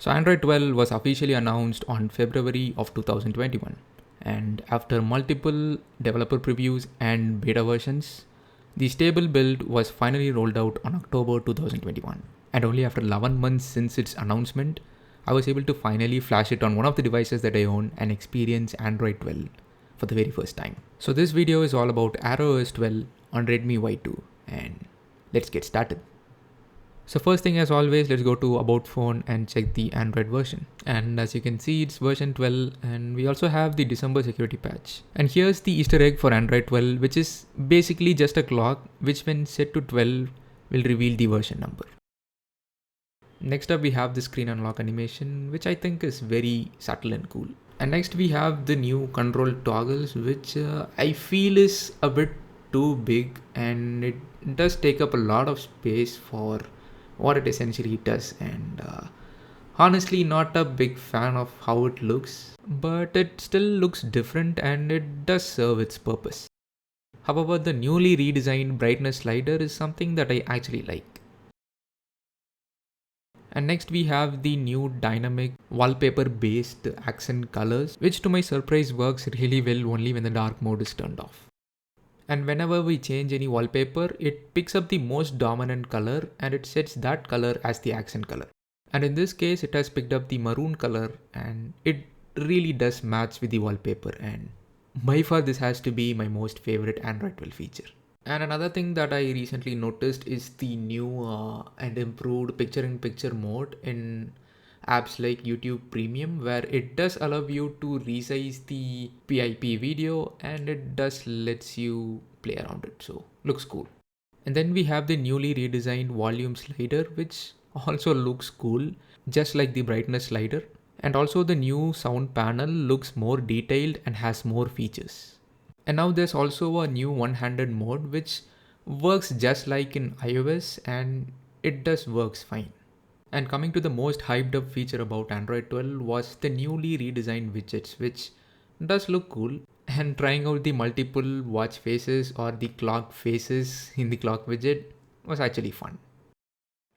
So Android 12 was officially announced on February of 2021, and after multiple developer previews and beta versions, the stable build was finally rolled out on October 2021. And only after 11 months since its announcement, I was able to finally flash it on one of the devices that I own and experience Android 12 for the very first time. So this video is all about ArrowOS 12 on Redmi Y2, and let's get started. So first thing, as always, let's go to About Phone and check the Android version. And as you can see, it's version 12, and we also have the December security patch. And here's the Easter egg for Android 12, which is basically just a clock, which when set to 12 will reveal the version number. Next up, we have the screen unlock animation, which I think is very subtle and cool. And next we have the new control toggles, which I feel is a bit too big, and it does take up a lot of space for what it essentially does. And honestly, not a big fan of how it looks, but it still looks different and it does serve its purpose. However, the newly redesigned brightness slider is something that I actually like. And next we have the new dynamic wallpaper based accent colors, which to my surprise works really well only when the dark mode is turned off. And whenever we change any wallpaper, it picks up the most dominant color and it sets that color as the accent color. And in this case, it has picked up the maroon color and it really does match with the wallpaper, and by far this has to be my most favorite Android 12 feature. And another thing that I recently noticed is the new and improved picture-in-picture mode in apps like YouTube Premium, where it does allow you to resize the PIP video and it does lets you play around it. So looks cool. And then we have the newly redesigned volume slider, which also looks cool, just like the brightness slider. And also the new sound panel looks more detailed and has more features. And now there's also a new one-handed mode, which works just like in iOS, and it does works fine. And coming to the most hyped up feature about Android 12 was the newly redesigned widgets, which does look cool. And trying out the multiple watch faces or the clock faces in the clock widget was actually fun.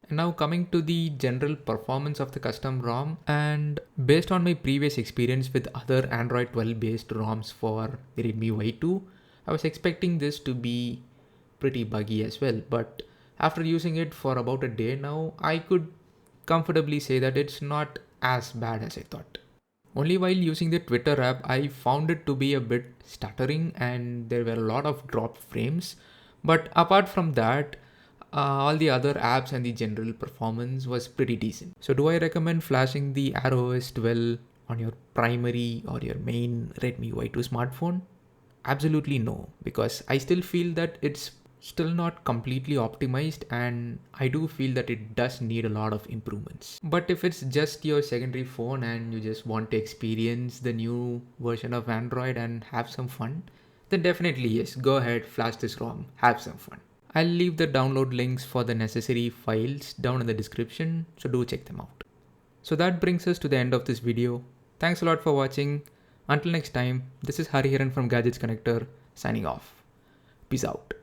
And now coming to the general performance of the custom ROM, and based on my previous experience with other Android 12 based ROMs for the Redmi Y2, I was expecting this to be pretty buggy as well. But after using it for about a day now, I could comfortably say that it's not as bad as I thought. Only while using the Twitter app, I found it to be a bit stuttering and there were a lot of dropped frames. But apart from that, all the other apps and the general performance was pretty decent. So do I recommend flashing the ArrowOS 12 on your primary or your main Redmi Y2 smartphone? Absolutely no, because I still feel that it's still not completely optimized and I do feel that it does need a lot of improvements. But if it's just your secondary phone and you just want to experience the new version of Android and have some fun, then definitely yes, go ahead, flash this ROM, have some fun. I'll leave the download links for the necessary files down in the description, so do check them out. So that brings us to the end of this video. Thanks a lot for watching. Until next time, this is Hariharan from Gadgets Connector signing off. Peace out.